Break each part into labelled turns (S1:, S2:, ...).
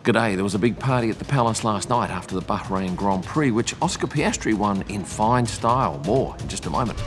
S1: G'day, there was a big party at the Palace last night after the Bahrain Grand Prix, which Oscar Piastri won in fine style. More in just a moment.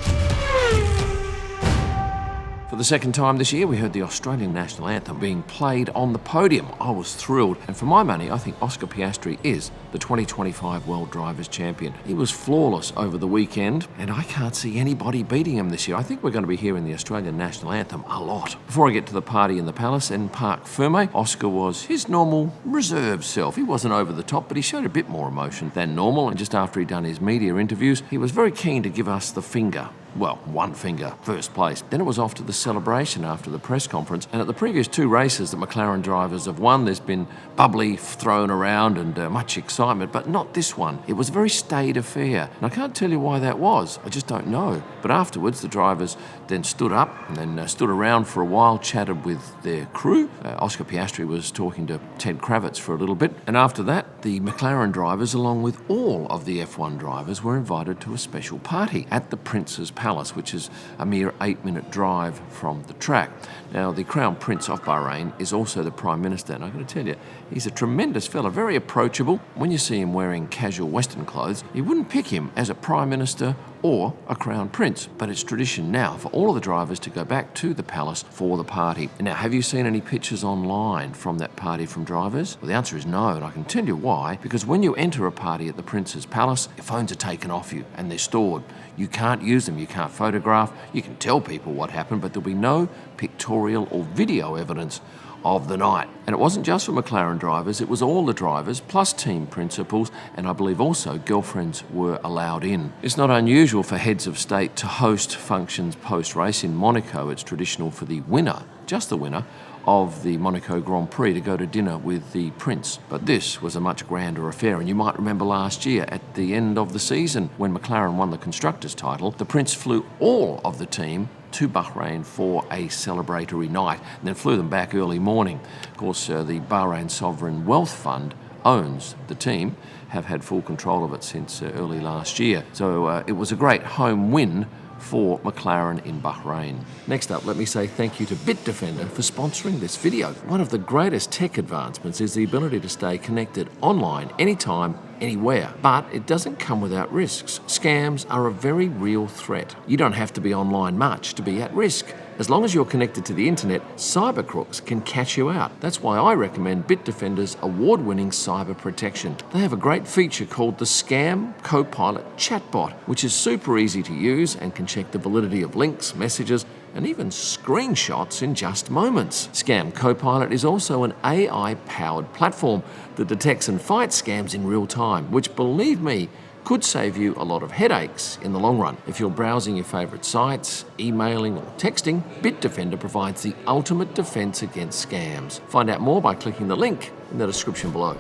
S1: For the second time this year, we heard the Australian national anthem being played on the podium. I was thrilled, and for my money, I think Oscar Piastri is the 2025 World Drivers' Champion. He was flawless over the weekend, and I can't see anybody beating him this year. I think we're going to be hearing the Australian national anthem a lot. Before I get to the party in the Palace in Parc Ferme, Oscar was his normal, reserved self. He wasn't over the top, but he showed a bit more emotion than normal, and just after he'd done his media interviews, he was very keen to give us the finger. Well, one finger, first place. Then it was off to the celebration after the press conference. And at the previous two races that McLaren drivers have won, there's been bubbly thrown around and much excitement, but not this one. It was a very staid affair. And I can't tell you why that was. I just don't know. But afterwards, the drivers then stood up and then stood around for a while, chatted with their crew. Oscar Piastri was talking to Ted Kravitz for a little bit. And after that, the McLaren drivers, along with all of the F1 drivers, were invited to a special party at the Prince's Palace, which is a mere 8-minute drive from the track. Now, the Crown Prince of Bahrain is also the Prime Minister, and I'm going to tell you, he's a tremendous fella, very approachable. When you see him wearing casual Western clothes, you wouldn't pick him as a Prime Minister or a Crown Prince, but it's tradition now for all of the drivers to go back to the palace for the party. Now, have you seen any pictures online from that party from drivers? Well, the answer is no, and I can tell you why. Because when you enter a party at the Prince's Palace, your phones are taken off you and they're stored. You can't use them, you can't photograph, you can tell people what happened, but there'll be no pictorial or video evidence of the night. And it wasn't just for McLaren drivers, it was all the drivers, plus team principals, and I believe also girlfriends were allowed in. It's not unusual for heads of state to host functions post-race. In Monaco, it's traditional for the winner, just the winner, of the Monaco Grand Prix to go to dinner with the Prince. But this was a much grander affair, and you might remember last year at the end of the season when McLaren won the Constructors' title, the Prince flew all of the team to Bahrain for a celebratory night and then flew them back early morning. Of course, the Bahrain Sovereign Wealth Fund owns the team, have had full control of it since early last year. So it was a great home win for McLaren in Bahrain. Next up, let me say thank you to Bitdefender for sponsoring this video. One of the greatest tech advancements is the ability to stay connected online anytime, anywhere. But it doesn't come without risks. Scams are a very real threat. You don't have to be online much to be at risk. As long as you're connected to the internet, cyber crooks can catch you out. That's why I recommend Bitdefender's award-winning cyber protection. They have a great feature called the Scam Copilot Chatbot, which is super easy to use and can check the validity of links, messages, and even screenshots in just moments. Scam Copilot is also an AI-powered platform that detects and fights scams in real time, which, believe me, could save you a lot of headaches in the long run. If you're browsing your favourite sites, emailing or texting, Bitdefender provides the ultimate defence against scams. Find out more by clicking the link in the description below.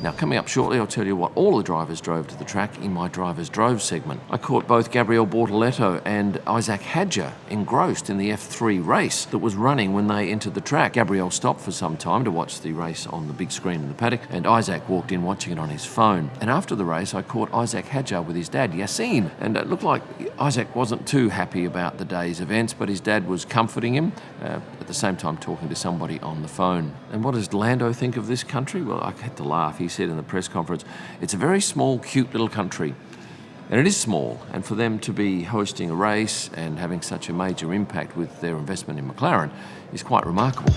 S1: Now, coming up shortly, I'll tell you what all the drivers drove to the track in my Drivers Drove segment. I caught both Gabriel Bortoleto and Isaac Hadjar engrossed in the F3 race that was running when they entered the track. Gabriel stopped for some time to watch the race on the big screen in the paddock, and Isaac walked in watching it on his phone. And after the race, I caught Isaac Hadjar with his dad, Yassine, and it looked like Isaac wasn't too happy about the day's events, but his dad was comforting him, at the same time talking to somebody on the phone. And what does Lando think of this country? Well, I had to laugh. He said in the press conference, it's a very small, cute little country. And it is small, and for them to be hosting a race and having such a major impact with their investment in McLaren is quite remarkable.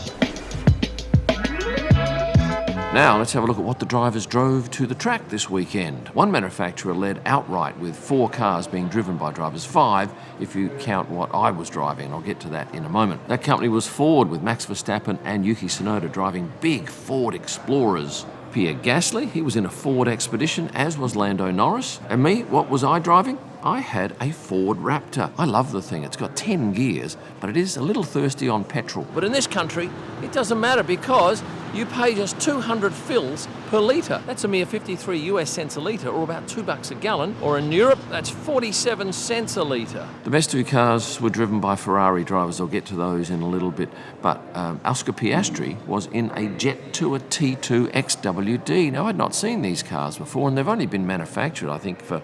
S1: Now, let's have a look at what the drivers drove to the track this weekend. One manufacturer led outright with 4 cars being driven by drivers, 5 if you count what I was driving, and I'll get to that in a moment. That company was Ford, with Max Verstappen and Yuki Tsunoda driving big Ford Explorers. Pierre Gasly, he was in a Ford Expedition, as was Lando Norris. And me, what was I driving? I had a Ford Raptor. I love the thing. It's got 10 gears, but it is a little thirsty on petrol. But in this country, it doesn't matter because you pay just 200 fills per litre. That's a mere 53 US cents a litre, or about $2 a gallon. Or in Europe, that's 47 cents a litre. The best 2 cars were driven by Ferrari drivers. I'll get to those in a little bit. But Oscar Piastri was in a Jet Tour T2 XWD. Now, I'd not seen these cars before, and they've only been manufactured, I think, for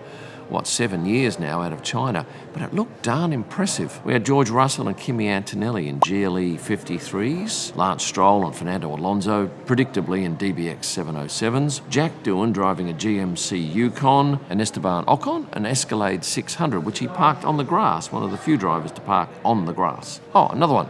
S1: 7 years now out of China, but it looked darn impressive. We had George Russell and Kimi Antonelli in GLE 53s, Lance Stroll and Fernando Alonso predictably in DBX 707s, Jack Doohan driving a GMC Yukon, and Esteban Ocon an Escalade 600, which he parked on the grass, one of the few drivers to park on the grass. Oh, another one,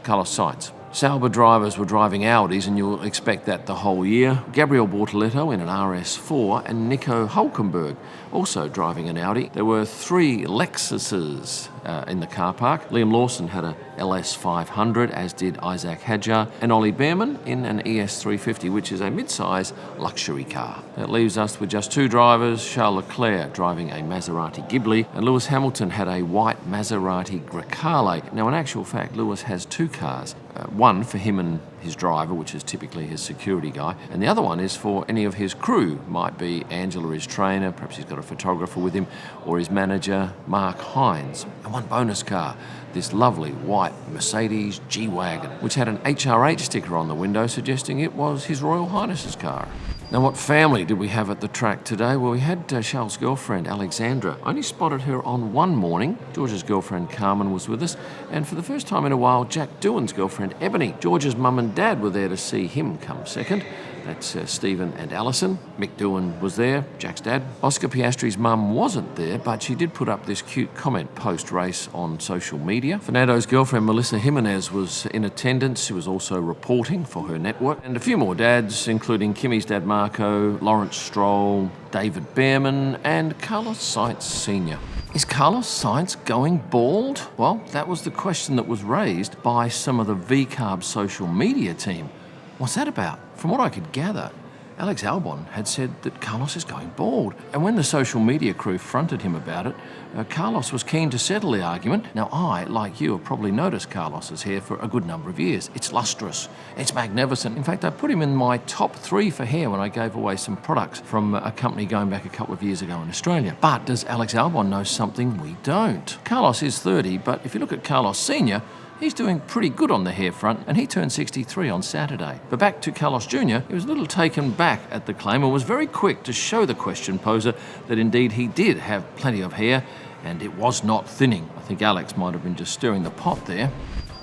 S1: Carlos Sainz. Sauber drivers were driving Audis, and you'll expect that the whole year. Gabriel Bortoleto in an RS4 and Nico Hülkenberg also driving an Audi. There were 3 Lexuses in the car park. Liam Lawson had a LS500, as did Isaac Hadjar, and Ollie Behrman in an ES350, which is a mid-size luxury car. That leaves us with just 2 drivers, Charles Leclerc driving a Maserati Ghibli, and Lewis Hamilton had a white Maserati Grecale. Now, in actual fact, Lewis has 2 cars. One for him and his driver, which is typically his security guy, and the other one is for any of his crew. Might be Angela, his trainer, perhaps he's got a photographer with him, or his manager, Mark Hines. And one bonus car, this lovely white Mercedes G-Wagon, which had an HRH sticker on the window suggesting it was His Royal Highness's car. Now, what family did we have at the track today? Well, we had Charles' girlfriend, Alexandra. I only spotted her on one morning. George's girlfriend, Carmen, was with us. And for the first time in a while, Jack Doohan's girlfriend, Ebony. George's mum and dad were there to see him come second. That's Stephen and Alison. Mick Doohan was there, Jack's dad. Oscar Piastri's mum wasn't there, but she did put up this cute comment post-race on social media. Fernando's girlfriend, Melissa Jimenez, was in attendance. She was also reporting for her network. And a few more dads, including Kimi's dad, Marco, Lawrence Stroll, David Behrman, and Carlos Sainz Sr. Is Carlos Sainz going bald? Well, that was the question that was raised by some of the VCARB social media team. What's that about? From what I could gather, Alex Albon had said that Carlos is going bald. And when the social media crew fronted him about it, Carlos was keen to settle the argument. Now, I, like you, have probably noticed Carlos's hair for a good number of years. It's lustrous. It's magnificent. In fact, I put him in my top 3 for hair when I gave away some products from a company going back a couple of years ago in Australia. But does Alex Albon know something we don't? Carlos is 30, but if you look at Carlos Sr., he's doing pretty good on the hair front, and he turned 63 on Saturday. But back to Carlos Jr., he was a little taken back at the claim and was very quick to show the question poser that indeed he did have plenty of hair and it was not thinning. I think Alex might have been just stirring the pot there.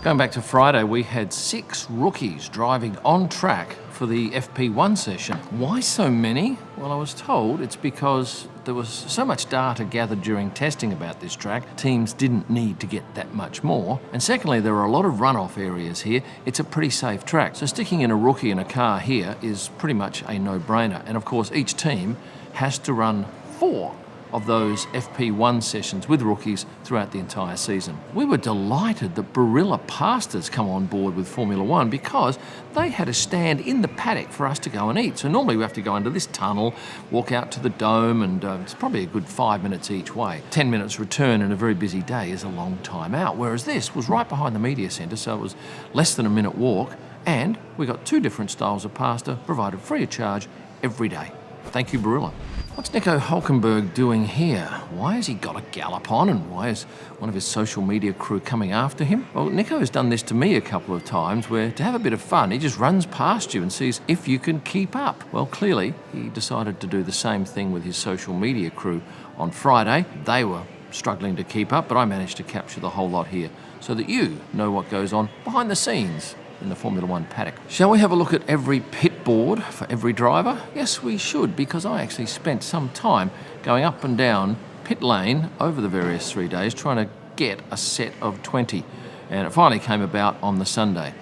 S1: Going back to Friday, we had 6 rookies driving on track for the FP1 session. Why so many? Well, I was told it's because there was so much data gathered during testing about this track, teams didn't need to get that much more. And secondly, there are a lot of runoff areas here. It's a pretty safe track. So sticking in a rookie in a car here is pretty much a no-brainer. And of course, each team has to run 4 of those FP1 sessions with rookies throughout the entire season. We were delighted that Barilla Pasta's come on board with Formula One because they had a stand in the paddock for us to go and eat. So normally we have to go into this tunnel, walk out to the dome, and it's probably a good 5 minutes each way. 10 minutes return in a very busy day is a long time out, whereas this was right behind the media centre, so it was less than a minute walk, and we got 2 different styles of pasta provided free of charge every day. Thank you, Barilla. What's Nico Hülkenberg doing here? Why has he got a gallop on, and why is one of his social media crew coming after him? Well, Nico has done this to me a couple of times where, to have a bit of fun, he just runs past you and sees if you can keep up. Well, clearly, he decided to do the same thing with his social media crew on Friday. They were struggling to keep up, but I managed to capture the whole lot here so that you know what goes on behind the scenes in the Formula One paddock. Shall we have a look at every pit board for every driver? Yes, we should, because I actually spent some time going up and down pit lane over the various 3 days trying to get a set of 20, and it finally came about on the Sunday.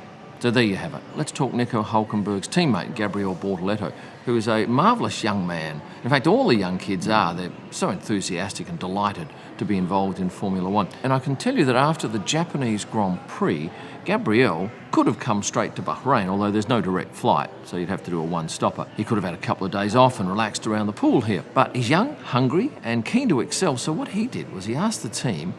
S1: So there you have it. Let's talk Nico Hülkenberg's teammate, Gabriel Bortoleto, who is a marvellous young man. In fact, all the young kids are. They're so enthusiastic and delighted to be involved in Formula One. And I can tell you that after the Japanese Grand Prix, Gabriel could have come straight to Bahrain, although there's no direct flight, so you'd have to do a one-stopper. He could have had a couple of days off and relaxed around the pool here. But he's young, hungry, and keen to excel, so what he did was he asked the team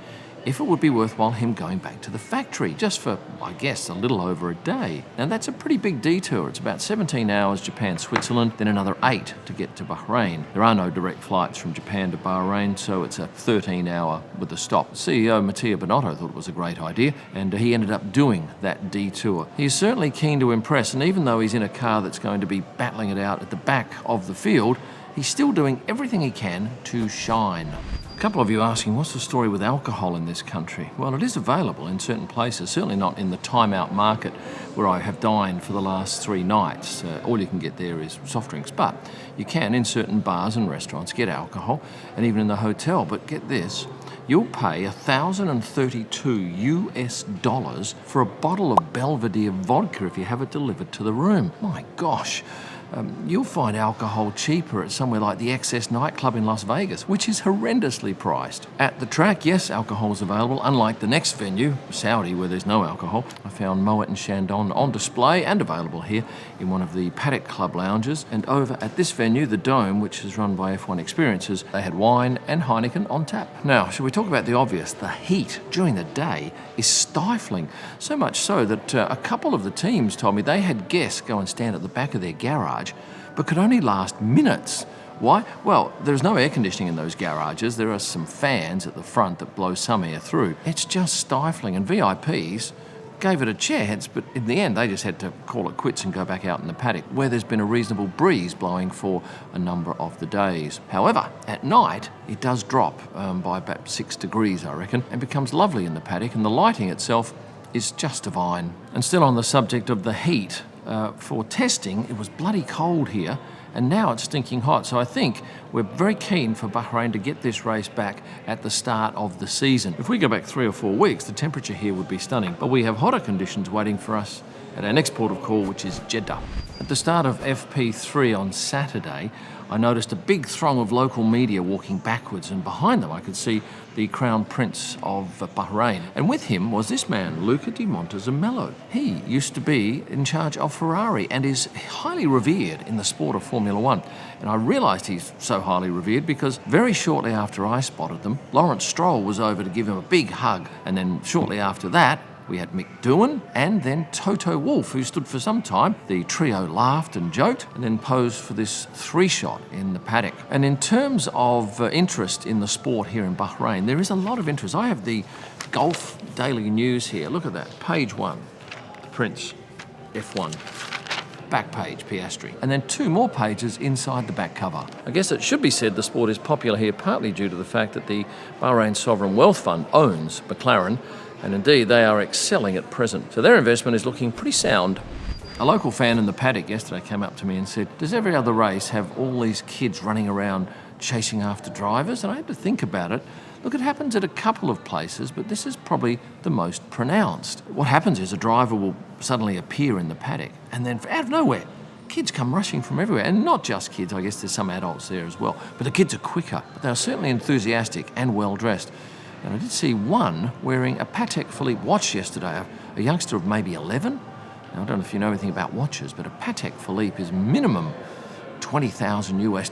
S1: if it would be worthwhile him going back to the factory, just for, I guess, a little over a day. Now, that's a pretty big detour. It's about 17 hours Japan, Switzerland, then another 8 to get to Bahrain. There are no direct flights from Japan to Bahrain, so it's a 13-hour with a stop. CEO Mattia Binotto thought it was a great idea, and he ended up doing that detour. He's certainly keen to impress, and even though he's in a car that's going to be battling it out at the back of the field, he's still doing everything he can to shine. couple of you asking, what's the story with alcohol in this country? Well, it is available in certain places, certainly not in the time-out market where I have dined for the last 3 nights. All you can get there is soft drinks, but you can in certain bars and restaurants get alcohol, and even in the hotel. But get this, you'll pay $1,032 for a bottle of Belvedere vodka if you have it delivered to the room. My gosh. You'll find alcohol cheaper at somewhere like the XS nightclub in Las Vegas, which is horrendously priced. At the track, yes, alcohol is available, unlike the next venue, Saudi, where there's no alcohol. I found Moet and Chandon on display and available here in one of the Paddock Club lounges. And over at this venue, the Dome, which is run by F1 Experiences, they had wine and Heineken on tap. Now, shall we talk about the obvious? The heat during the day is stifling, so much so that a couple of the teams told me they had guests go and stand at the back of their garage but could only last minutes. Why? Well, there's no air conditioning in those garages. There are some fans at the front that blow some air through. It's just stifling, and VIPs gave it a chance, but in the end they just had to call it quits and go back out in the paddock, where there's been a reasonable breeze blowing for a number of the days. However, at night it does drop by about 6 degrees, I reckon, and becomes lovely in the paddock, and the lighting itself is just divine. And still on the subject of the heat, for testing, it was bloody cold here, and now it's stinking hot. So I think we're very keen for Bahrain to get this race back at the start of the season. If we go back 3 or 4 weeks, the temperature here would be stunning. But we have hotter conditions waiting for us at our next port of call, which is Jeddah. At the start of FP3 on Saturday, I noticed a big throng of local media walking backwards, and behind them I could see the Crown Prince of Bahrain. And with him was this man, Luca di Montezemolo. He used to be in charge of Ferrari and is highly revered in the sport of Formula One. And I realised he's so highly revered because very shortly after I spotted them, Lawrence Stroll was over to give him a big hug. And then shortly after that, we had Mick Doohan and then Toto Wolff, who stood for some time. The trio laughed and joked and then posed for this 3-shot in the paddock. And in terms of interest in the sport here in Bahrain, there is a lot of interest. I have the Golf Daily News here. Look at that. Page 1, Prince, F1. Back page, Piastri. And then 2 more pages inside the back cover. I guess it should be said the sport is popular here partly due to the fact that the Bahrain Sovereign Wealth Fund owns McLaren, and indeed they are excelling at present. So their investment is looking pretty sound. A local fan in the paddock yesterday came up to me and said, does every other race have all these kids running around chasing after drivers? And I had to think about it. Look, it happens at a couple of places, but this is probably the most pronounced. What happens is a driver will suddenly appear in the paddock, and then out of nowhere, kids come rushing from everywhere. And not just kids, I guess there's some adults there as well. But the kids are quicker, but they're certainly enthusiastic and well-dressed. And I did see one wearing a Patek Philippe watch yesterday, a youngster of maybe 11. Now, I don't know if you know anything about watches, but a Patek Philippe is minimum $20,000 US.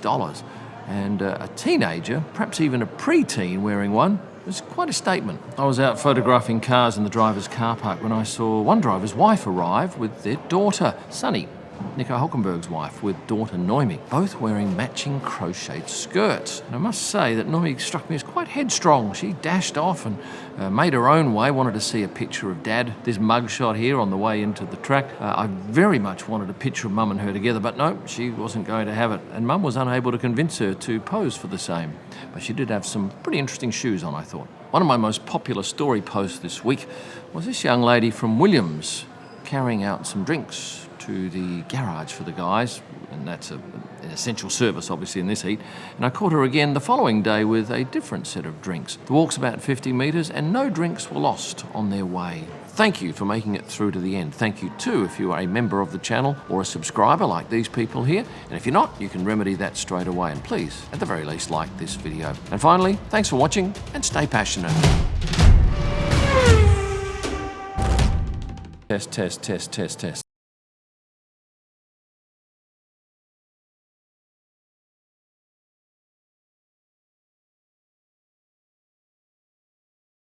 S1: And a teenager, perhaps even a pre-teen wearing one, was quite a statement. I was out photographing cars in the driver's car park when I saw one driver's wife arrive with their daughter, Sunny, Nico Hulkenberg's wife, with daughter Noemi, both wearing matching crocheted skirts. And I must say that Noemi struck me as quite headstrong. She dashed off and made her own way, wanted to see a picture of Dad. This mugshot here on the way into the track. I very much wanted a picture of Mum and her together, but no, she wasn't going to have it. And Mum was unable to convince her to pose for the same. But she did have some pretty interesting shoes on, I thought. One of my most popular story posts this week was this young lady from Williams carrying out some drinks to the garage for the guys, and that's an essential service obviously in this heat. And I caught her again the following day with a different set of drinks. The walk's about 50 metres and no drinks were lost on their way. Thank you for making it through to the end. Thank you too if you are a member of the channel or a subscriber like these people here. And if you're not, you can remedy that straight away. And please, at the very least, like this video. And finally, thanks for watching and stay passionate. Test, test, test, test, test.